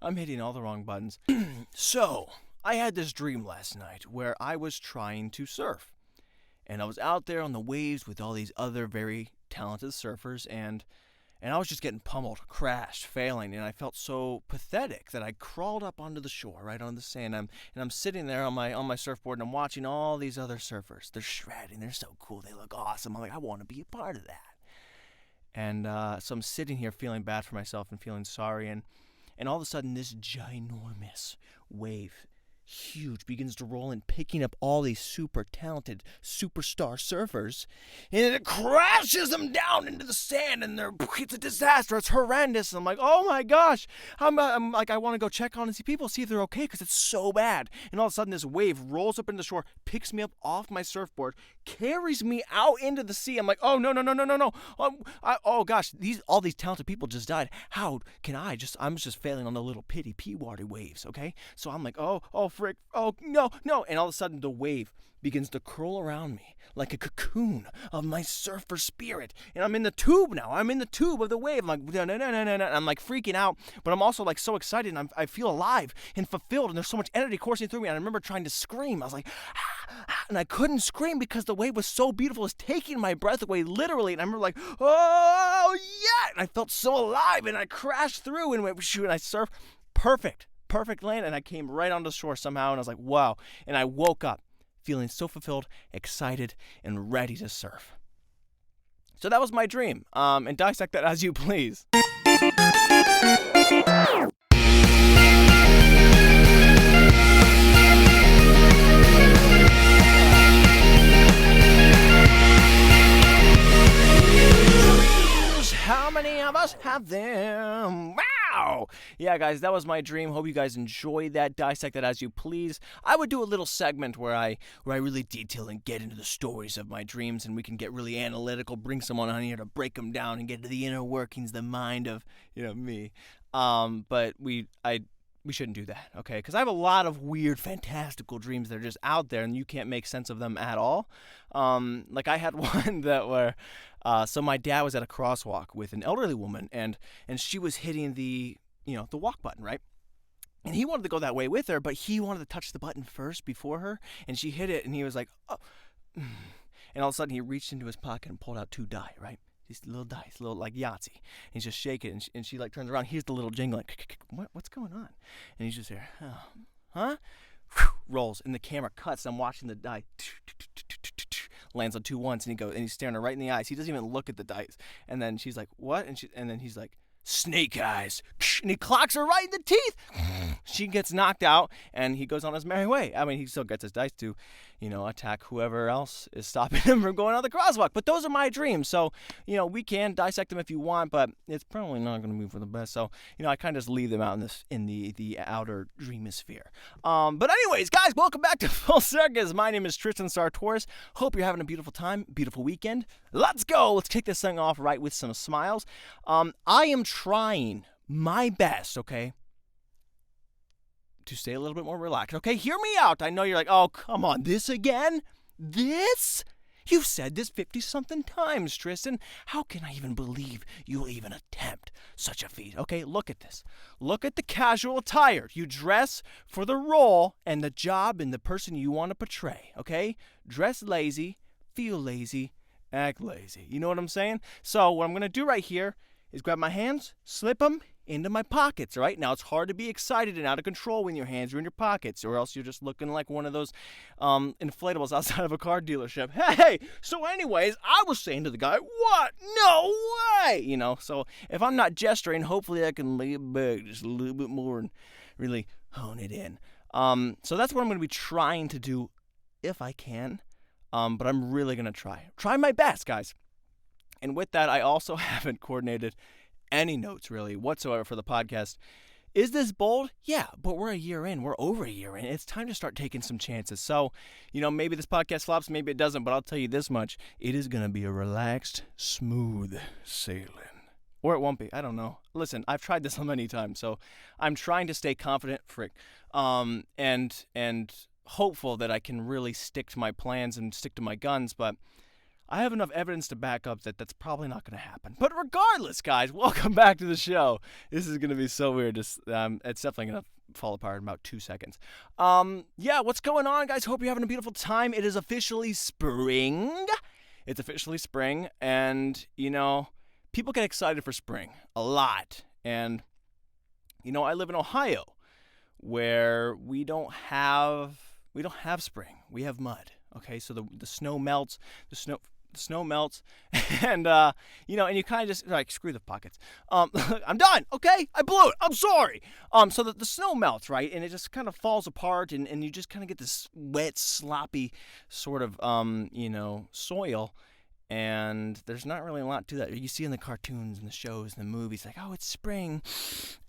I'm hitting all the wrong buttons. So, I had this dream last night where I was trying to surf. And I was out there on the waves with all these other very talented surfers, and I was just getting pummeled, crashed, failing, and I felt so pathetic that I crawled up onto the shore, right on the sand. And I'm sitting there on my surfboard, and I'm watching all these other surfers. They're shredding. They're so cool. They look awesome. I'm like, I want to be a part of that. And so I'm sitting here feeling bad for myself and feeling sorry, and all of a sudden this ginormous wave, huge, begins to roll in, picking up all these super talented superstar surfers, and it crashes them down into the sand, and it's a disaster. It's horrendous. And I'm like, oh my gosh. I'm like, I want to go check on and see if they're okay, because it's so bad. And all of a sudden this wave rolls up into the shore, picks me up off my surfboard, carries me out into the sea. I'm like, oh no. Oh gosh, all these talented people just died. How can I'm just failing on the little pity pea water waves, okay? So I'm like, oh frick, oh no. And all of a sudden the wave begins to curl around me like a cocoon of my surfer spirit. And I'm in the tube now. I'm in the tube of the wave. I'm like, no. I'm like freaking out, but I'm also like so excited, and I feel alive and fulfilled, and there's so much energy coursing through me. And I remember trying to scream. I was like, and I couldn't scream because the wave was so beautiful. It was taking my breath away, literally. And I remember like, oh yeah. And I felt so alive, and I crashed through and went, shoot, and I surfed. Perfect land, and I came right onto the shore somehow, and I was like, wow. And I woke up feeling so fulfilled, excited, and ready to surf. So that was my dream, and dissect that as you please. How many of us have them? Wow! Yeah, guys, that was my dream. Hope you guys enjoyed that. Dissect that as you please. I would do a little segment where I really detail and get into the stories of my dreams, and we can get really analytical, bring someone on here to break them down and get into the inner workings, the mind of, me. But we shouldn't do that, okay? Because I have a lot of weird, fantastical dreams that are just out there, and you can't make sense of them at all. Like I had one so my dad was at a crosswalk with an elderly woman, and she was hitting the walk button, right? And he wanted to go that way with her, but he wanted to touch the button first before her, and she hit it, and he was like, oh. And all of a sudden he reached into his pocket and pulled out 2 die, right? These little dice, little like Yahtzee. And he's just shaking it, and she like turns around. Here's the little jingle, like, what's going on? And he's just here, huh? Rolls, and the camera cuts. I'm watching the die. Lands on 2 ones, and he's staring her right in the eyes. He doesn't even look at the dice. And then she's like, what? And then he's like, snake eyes. And he clocks her right in the teeth. She gets knocked out, and he goes on his merry way. I mean, he still gets his dice to, attack whoever else is stopping him from going on the crosswalk. But those are my dreams. So, we can dissect them if you want, but it's probably not going to be for the best. So, I kind of just leave them out in the outer dreamosphere. But anyways, guys, welcome back to Full Circus. My name is Tristan Sartoris. Hope you're having a beautiful time, beautiful weekend. Let's go. Let's kick this thing off right with some smiles. I am trying my best, okay, to stay a little bit more relaxed. Okay, hear me out. I know you're like, oh, come on, this again? This? You've said this 50-something times, Tristan. How can I even believe you'll even attempt such a feat? Okay, look at this. Look at the casual attire. You dress for the role and the job and the person you want to portray, okay? Dress lazy, feel lazy, act lazy. You know what I'm saying? So what I'm going to do right here is grab my hands, slip them into my pockets, right? Now, it's hard to be excited and out of control when your hands are in your pockets, or else you're just looking like one of those inflatables outside of a car dealership. Hey! So anyways, I was saying to the guy, what? No way! So if I'm not gesturing, hopefully I can lay it back just a little bit more and really hone it in. So that's what I'm going to be trying to do if I can, but I'm really going to try my best, guys. And with that, I also haven't coordinated any notes really whatsoever for the podcast. Is this bold? Yeah, but we're a year in. We're over a year in. It's time to start taking some chances. So, maybe this podcast flops, maybe it doesn't, but I'll tell you this much. It is going to be a relaxed, smooth sailing. Or it won't be. I don't know. Listen, I've tried this so many times, so I'm trying to stay confident, and hopeful that I can really stick to my plans and stick to my guns, but I have enough evidence to back up that that's probably not going to happen. But regardless, guys, welcome back to the show. This is going to be so weird. It's definitely going to fall apart in about 2 seconds. What's going on, guys? Hope you're having a beautiful time. It is officially spring. It's officially spring, and, people get excited for spring a lot. And, I live in Ohio, where we don't have spring. We have mud. Okay, so the snow melts. The snow melts, and and you kind of just like, screw the pockets. I'm done. Okay, I blew it. I'm sorry. So the snow melts, right, and it just kind of falls apart, and you just kind of get this wet, sloppy sort of soil. And there's not really a lot to that. You see in the cartoons and the shows and the movies, like, oh, it's spring.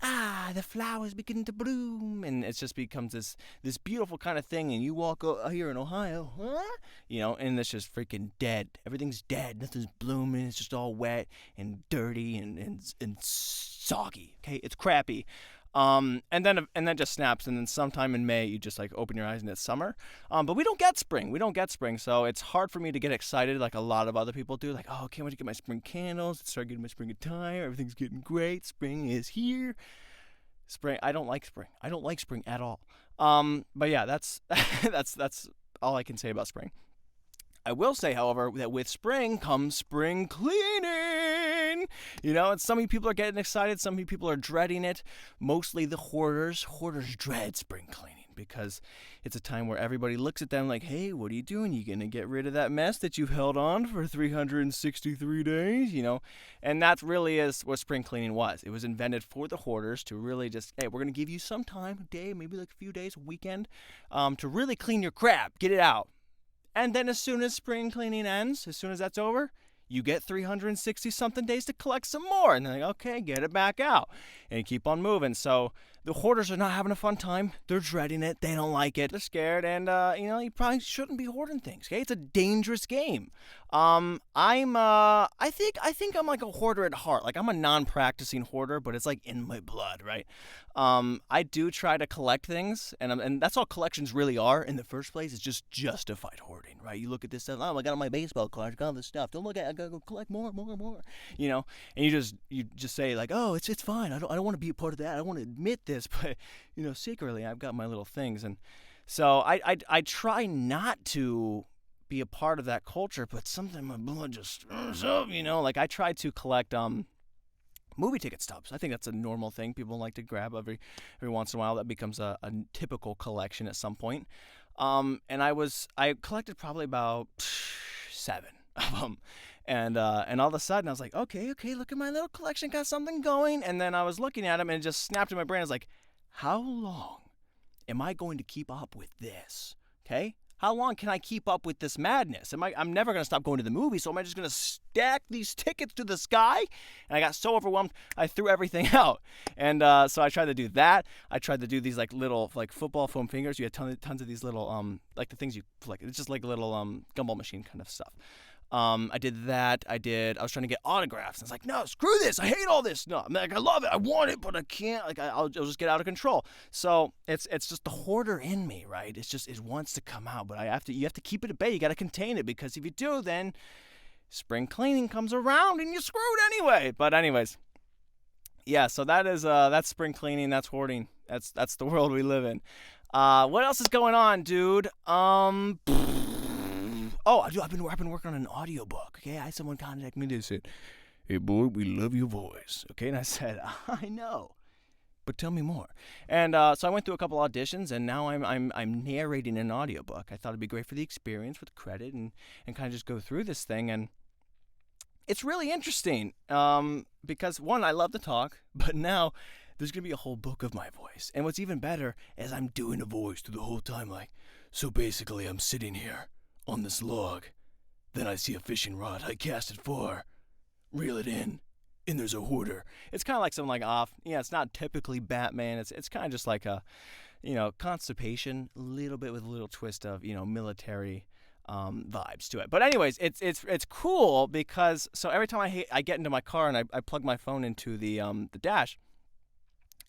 The flowers begin to bloom. And it just becomes this beautiful kind of thing. And you walk here in Ohio, and it's just freaking dead. Everything's dead. Nothing's blooming. It's just all wet and dirty and soggy. Okay, it's crappy. And then just snaps, and then sometime in May you just like open your eyes and it's summer. But we don't get spring, so it's hard for me to get excited like a lot of other people do. Like, oh, can't wait to get my spring candles, start getting my spring attire, everything's getting great, spring is here. Spring, I don't like spring. I don't like spring at all. But yeah, that's that's all I can say about spring. I will say, however, that with spring comes spring cleaning. And some of you people are getting excited. Some of you people are dreading it. Mostly the hoarders. Hoarders dread spring cleaning because it's a time where everybody looks at them like, hey, what are you doing? You going to get rid of that mess that you've held on for 363 days? And that really is what spring cleaning was. It was invented for the hoarders to really just, hey, we're going to give you some time, a day, maybe like a few days, a weekend, to really clean your crap, get it out. And then as soon as spring cleaning ends, as soon as that's over, you get 360-something days to collect some more. And they're like, okay, get it back out. And you keep on moving. So the hoarders are not having a fun time. They're dreading it. They don't like it. They're scared. And, you probably shouldn't be hoarding things. Okay, it's a dangerous game. I think I'm like a hoarder at heart. Like, I'm a non-practicing hoarder, but it's like in my blood, right? I do try to collect things, and that's all collections really are in the first place. It's just justified hoarding, right? You look at this stuff. Oh, I got all my baseball cards, I got all this stuff. Don't look at it. I gotta go collect more. And you just say like, oh, it's fine. I don't want to be a part of that. I don't want to admit this, but secretly I've got my little things, and so I try not to be a part of that culture, but something my blood just stirs up, like I try to collect movie ticket stubs. I think that's a normal thing people like to grab every once in a while. That becomes a typical collection at some point. And I collected probably about 7 of them. And all of a sudden I was like, okay, look at my little collection, got something going. And then I was looking at them and it just snapped in my brain. I was like, how long am I going to keep up with this? Okay? How long can I keep up with this madness? I'm never going to stop going to the movies, so am I just going to stack these tickets to the sky? And I got so overwhelmed, I threw everything out. And so I tried to do that. I tried to do these like little like football foam fingers. You had tons of these little like the things you like. It's just like a little gumball machine kind of stuff. I did that. I was trying to get autographs. And I was like, no, screw this. I hate all this. No, I'm like, I love it. I want it, but I can't. Like, I'll just get out of control. So it's just the hoarder in me, right? It's just, it wants to come out, but you have to keep it at bay. You got to contain it, because if you do, then spring cleaning comes around and you're screwed anyway. But anyways, yeah, so that's spring cleaning. That's hoarding. That's the world we live in. What else is going on, dude? I've been working on an audiobook. Okay, I had someone contact me and said, "Hey boy, we love your voice." Okay, and I said, "I know, but tell me more." And so I went through a couple auditions, and now I'm narrating an audiobook. I thought it'd be great for the experience with credit and kind of just go through this thing, and it's really interesting because one, I love to talk, but now there's gonna be a whole book of my voice, and what's even better is I'm doing a voice through the whole time, like, so basically I'm sitting here on this log, then I see a fishing rod, I cast it for, reel it in, and there's a hoarder. It's kind of like something like off. Yeah, it's not typically Batman. It's kind of just like a, constipation, a little bit with a little twist of, military vibes to it. But anyways, it's cool because so every time I get into my car and I plug my phone into the dash,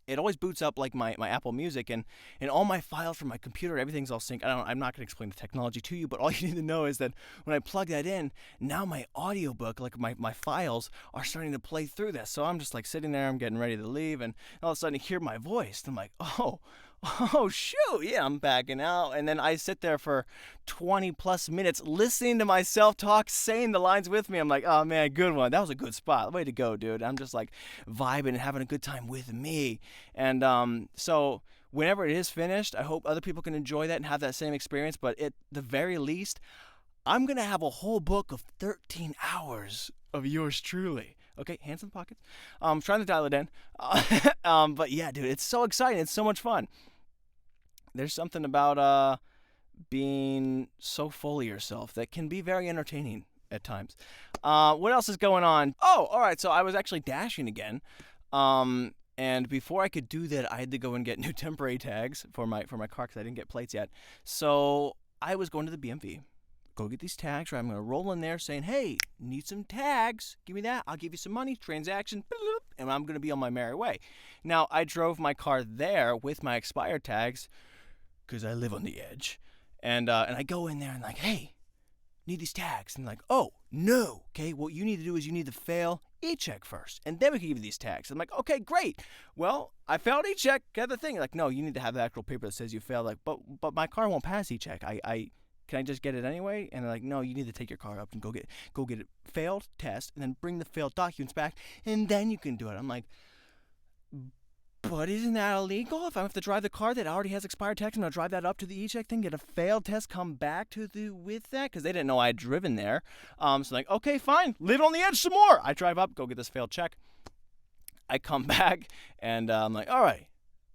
it always boots up like my Apple Music, and all my files from my computer, everything's all synced. I'm not going to explain the technology to you, but all you need to know is that when I plug that in, now my audiobook, like my files, are starting to play through this. So I'm just like sitting there, I'm getting ready to leave, and all of a sudden I hear my voice. And I'm like, oh, shoot, yeah, I'm backing out. And then I sit there for 20 plus minutes listening to myself talk, saying the lines with me. I'm like, oh, man, good one. That was a good spot. Way to go, dude. I'm just like vibing and having a good time with me. And so whenever it is finished, I hope other people can enjoy that and have that same experience. But at the very least, I'm going to have a whole book of 13 hours of yours truly. Okay, hands in the pockets. Trying to dial it in. But yeah, dude, it's so exciting. It's so much fun. There's something about being so full of yourself that can be very entertaining at times. What else is going on? Oh, all right. So I was actually dashing again. And before I could do that, I had to go and get new temporary tags for my car because I didn't get plates yet. So I was going to the BMV. Go get these tags, right? I'm going to roll in there saying, hey, need some tags. Give me that. I'll give you some money. Transaction. And I'm going to be on my merry way. Now, I drove my car there with my expired tags because I live on the edge. And I go in there and like, hey, need these tags. And like, oh, no. Okay, what you need to do is you need to fail e-check first. And then we can give you these tags. I'm like, okay, great. Well, I failed e-check. Got the thing. Like, no, you need to have the actual paper that says you failed. Like, but my car won't pass e-check. Can I just get it anyway? And they're like, no, you need to take your car up and go get it failed test, and then bring the failed documents back, and then you can do it. I'm like, but isn't that illegal? If I have to drive the car that already has expired tags, and I'll drive that up to the e-check thing, get a failed test, come back with that? Because they didn't know I had driven there. So like, okay, fine, live on the edge some more. I drive up, go get this failed check. I come back, and I'm like, all right,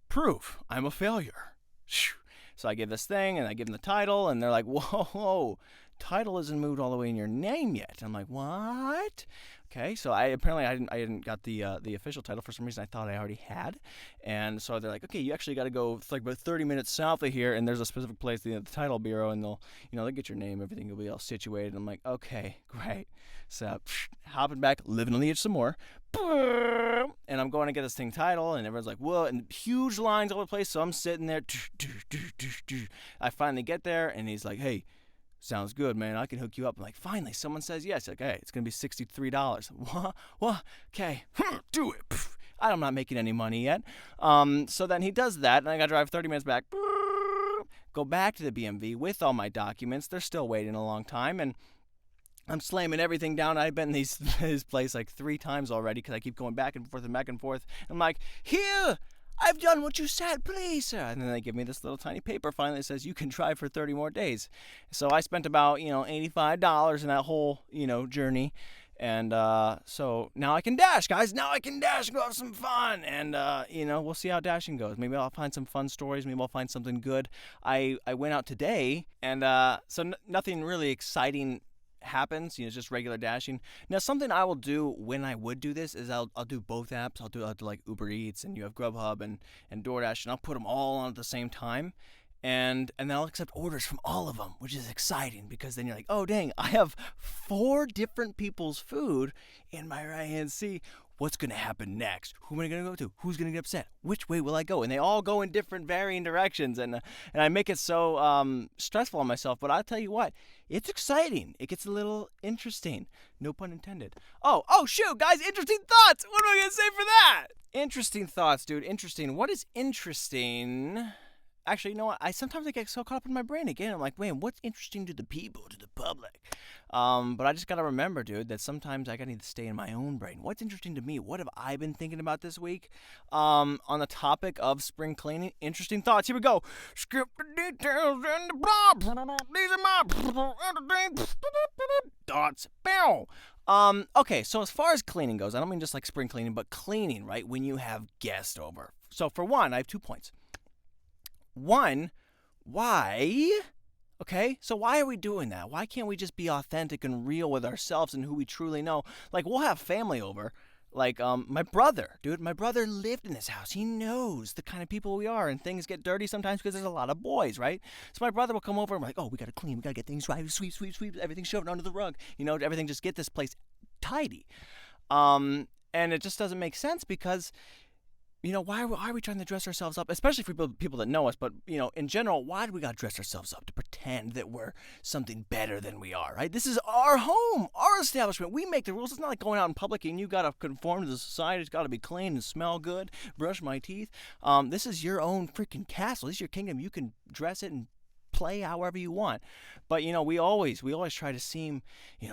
proof I'm a failure. So I give this thing, and I give them the title, and they're like, whoa, title isn't moved all the way in your name yet. I'm like, what? Okay, so I didn't got the official title. For some reason I thought I already had. And so they're like, okay, you actually got to go, it's like about 30 minutes south of here, and there's a specific place, the title bureau, and they'll get your name, everything will be all situated. I'm like, okay, great. So hopping back, living on the edge some more. And I'm going to get this thing title, and everyone's like, whoa, and huge lines all over the place. So I'm sitting there. I finally get there, and he's like, hey, sounds good, man. I can hook you up. I'm like, finally, someone says yes. Like, hey, it's going to be $63. What? Okay, do it. I'm not making any money yet. So then he does that, and I got to drive 30 minutes back. Go back to the BMV with all my documents. They're still waiting a long time, and I'm slamming everything down. I've been in this place like 3 times already because I keep going back and forth and back and forth. I'm like, here, I've done what you said, please, sir. And then they give me this little tiny paper finally that says you can drive for 30 more days. So I spent about, $85 in that whole, journey. And so now I can dash, guys. Now I can dash and go have some fun. And, we'll see how dashing goes. Maybe I'll find some fun stories. Maybe I'll find something good. I went out today, and so nothing really exciting happens, just regular dashing. Now, something I will do when I would do this is I'll do both apps. I'll do like Uber Eats, and you have Grubhub and DoorDash, and I'll put them all on at the same time, and then I'll accept orders from all of them, which is exciting because then you're like, oh dang, I have 4 different people's food in my right hand seat. What's going to happen next? Who am I going to go to? Who's going to get upset? Which way will I go? And they all go in different varying directions. And I make it so stressful on myself. But I'll tell you what, it's exciting. It gets a little interesting. No pun intended. Oh, shoot, guys, interesting thoughts. What am I going to say for that? Interesting thoughts, dude. Interesting. What is interesting? Actually, you know what? Sometimes I get so caught up in my brain again. I'm like, man, what's interesting to the people, to the public? But I just got to remember, dude, that sometimes I got to need to stay in my own brain. What's interesting to me? What have I been thinking about this week? On the topic of spring cleaning, interesting thoughts. Here we go. Skip the details and the blobs. These are my thoughts. Okay, so as far as cleaning goes, I don't mean just like spring cleaning, but cleaning, right, when you have guests over. So for one, I have 2 points. One, why? Okay, so why are we doing that? Why can't we just be authentic and real with ourselves and who we truly know? Like, we'll have family over. Like, my brother, dude, my brother lived in this house. He knows the kind of people we are, and things get dirty sometimes because there's a lot of boys, right? So my brother will come over and we're like, oh, we got to clean. We got to get things right. Sweep, everything shoved under the rug. Everything, just get this place tidy. And it just doesn't make sense because why are we trying to dress ourselves up, especially for people that know us, but, in general, why do we got to dress ourselves up? To pretend that we're something better than we are, right? This is our home, our establishment. We make the rules. It's not like going out in public and you got to conform to the society. It's got to be clean and smell good, brush my teeth. This is your own freaking castle. This is your kingdom. You can dress it and play however you want. But we always try to seem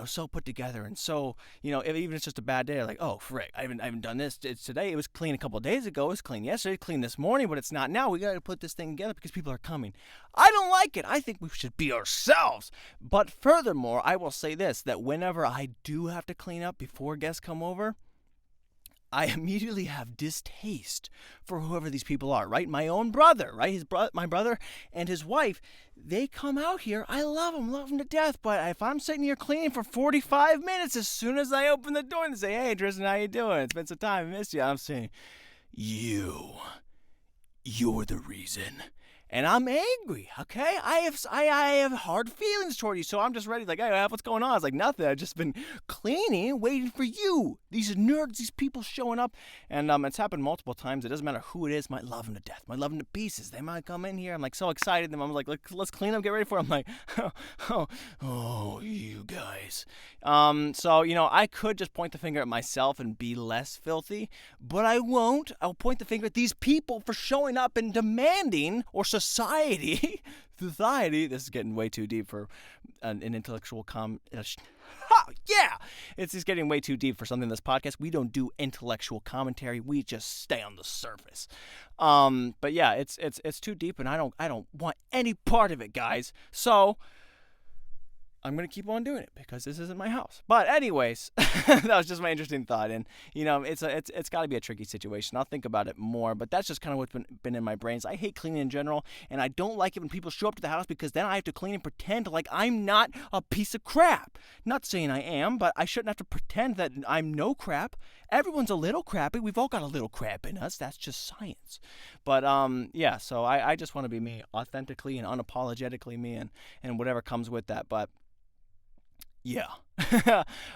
so put together, and so if even it's just a bad day, like, oh frick, I haven't done this. It's today. It was clean a couple of days ago. It was clean yesterday, clean this morning, but it's not now. We got to put this thing together because people are coming. I don't like it. I think we should be ourselves. But furthermore, I will say this, that whenever I do have to clean up before guests come over, I immediately have distaste for whoever these people are, right? My own brother, right? My brother and his wife, they come out here. I love them to death. But if I'm sitting here cleaning for 45 minutes, as soon as I open the door and say, hey, Tristan, how you doing? It's been some time. I missed you. I'm saying, you're the reason. And I'm angry, okay? I have hard feelings toward you, so I'm just ready, like, hey, what's going on? It's like, nothing. I've just been cleaning, waiting for you. These nerds, these people showing up. And it's happened multiple times. It doesn't matter who it is. Might love them to death. Might love them to pieces. They might come in here. I'm, like, so excited. And I'm like, let's clean them, get ready for it. I'm like, oh, you guys. So, I could just point the finger at myself and be less filthy, but I won't. I'll point the finger at these people for showing up and demanding, or society, this is getting way too deep for an intellectual it's just getting way too deep for something in this podcast. We don't do intellectual commentary. We just stay on the surface. But yeah, it's too deep, and I don't want any part of it, guys. So I'm going to keep on doing it because this isn't my house. But anyways, that was just my interesting thought. And, it's got to be a tricky situation. I'll think about it more. But that's just kind of what's been in my brains. I hate cleaning in general. And I don't like it when people show up to the house because then I have to clean and pretend like I'm not a piece of crap. Not saying I am, but I shouldn't have to pretend that I'm no crap. Everyone's a little crappy. We've all got a little crap in us. That's just science. But, so I just want to be me, authentically and unapologetically me, and whatever comes with that. But yeah.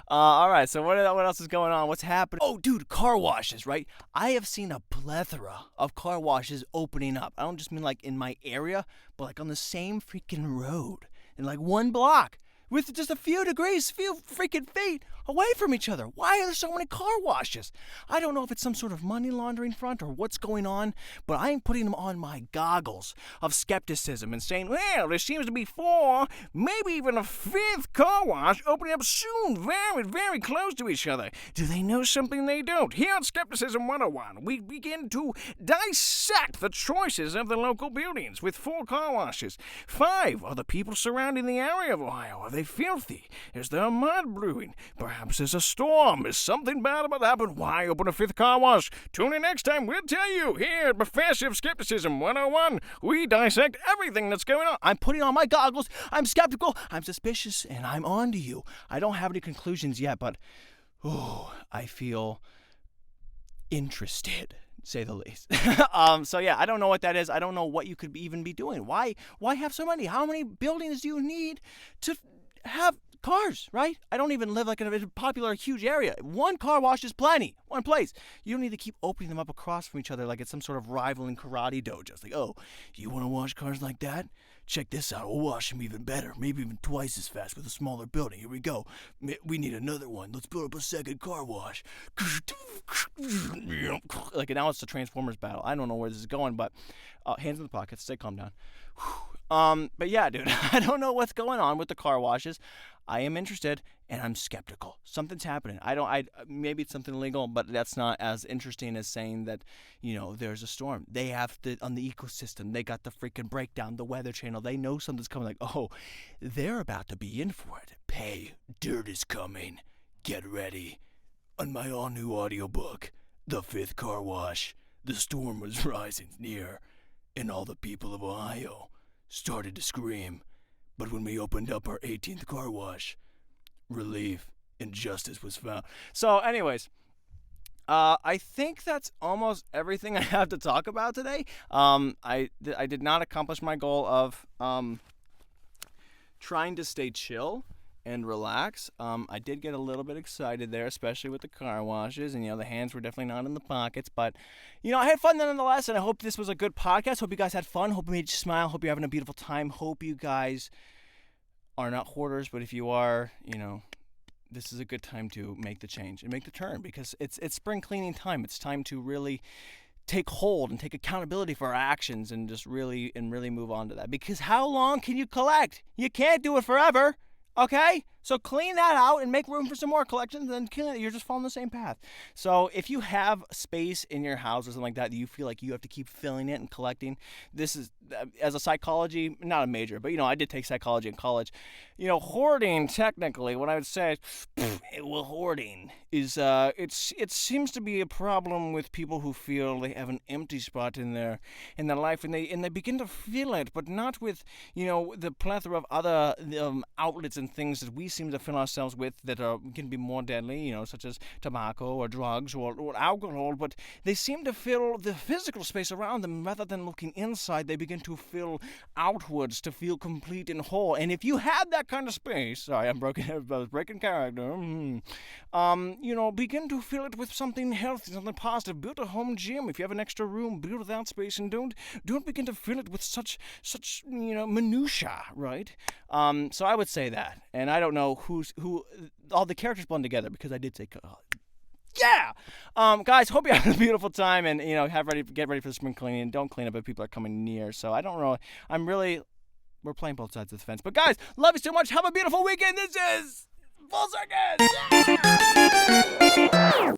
All right. So what else is going on? What's happening? Oh, dude, car washes, right? I have seen a plethora of car washes opening up. I don't just mean like in my area, but like on the same freaking road in like one block with just a few freaking feet away from each other. Why are there so many car washes? I don't know if it's some sort of money laundering front or what's going on, but I am putting them on my goggles of skepticism and saying, well, there seems to be 4, maybe even a 5th car wash opening up soon, very, very close to each other. Do they know something they don't? Here at Skepticism 101, we begin to dissect the choices of the local buildings with 4 car washes. 5 are the people surrounding the area of Ohio. Are they filthy? Is there mud brewing? Perhaps there's a storm. Is something bad about to happen? Why open a 5th car wash? Tune in next time. We'll tell you here at Professor Skepticism 101. We dissect everything that's going on. I'm putting on my goggles. I'm skeptical. I'm suspicious. And I'm on to you. I don't have any conclusions yet, but I feel interested, say the least. So yeah, I don't know what that is. I don't know what you could even be doing. Why have so many? How many buildings do you need to have cars, right? I don't even live like in a popular, huge area. 1 car wash is plenty. 1 place. You don't need to keep opening them up across from each other like it's some sort of rivaling karate dojo. It's like, oh, you want to wash cars like that? Check this out. We'll wash them even better. Maybe even twice as fast with a smaller building. Here we go. We need another one. Let's build up a 2nd car wash. Like, now it's the Transformers battle. I don't know where this is going, but hands in the pockets. Stay calm down. But yeah, dude, I don't know what's going on with the car washes. I am interested, and I'm skeptical. Something's happening. Maybe it's something illegal, but that's not as interesting as saying that, there's a storm. They have on the ecosystem. They got the freaking breakdown, the Weather Channel. They know something's coming. Like, oh, they're about to be in for it. Dirt is coming. Get ready. On my all-new audiobook, The 5th Car Wash, the storm was rising near, and all the people of Ohio started to scream. But when we opened up our 18th car wash, relief and justice was found. So anyways, I think that's almost everything I have to talk about today. I did not accomplish my goal of trying to stay chill and relax. I did get a little bit excited there, especially with the car washes, and the hands were definitely not in the pockets. But I had fun nonetheless, and I hope this was a good podcast. Hope you guys had fun. Hope it made you smile. Hope you're having a beautiful time. Hope you guys are not hoarders, but if you are, this is a good time to make the change and make the turn, because it's spring cleaning time. It's time to really take hold and take accountability for our actions and just really move on to that. Because how long can you collect? You can't do it forever. Okay? So clean that out and make room for some more collections, and then kill it. You're just following the same path. So if you have space in your house or something like that you feel like you have to keep filling it and collecting, this is, as a psychology, not a major, but I did take psychology in college. Hoarding, technically, what I would say, hoarding is, it seems to be a problem with people who feel they have an empty spot in their life, and they begin to feel it, but not with, the plethora of other outlets and things that we seem to fill ourselves with that can be more deadly, such as tobacco or drugs or alcohol, but they seem to fill the physical space around them rather than looking inside. They begin to fill outwards to feel complete and whole. And if you had that kind of space, sorry, I was breaking character, begin to fill it with something healthy, something positive. Build a home gym. If you have an extra room, build that space, and don't begin to fill it with such minutia, right? So I would say that, and I don't know who all the characters blend together, because I did say yeah. Guys, hope you have a beautiful time, and get ready for the spring cleaning. Don't clean up if people are coming near. So I don't know. We're playing both sides of the fence. But guys, love you so much. Have a beautiful weekend. This is Full Circus. Yeah!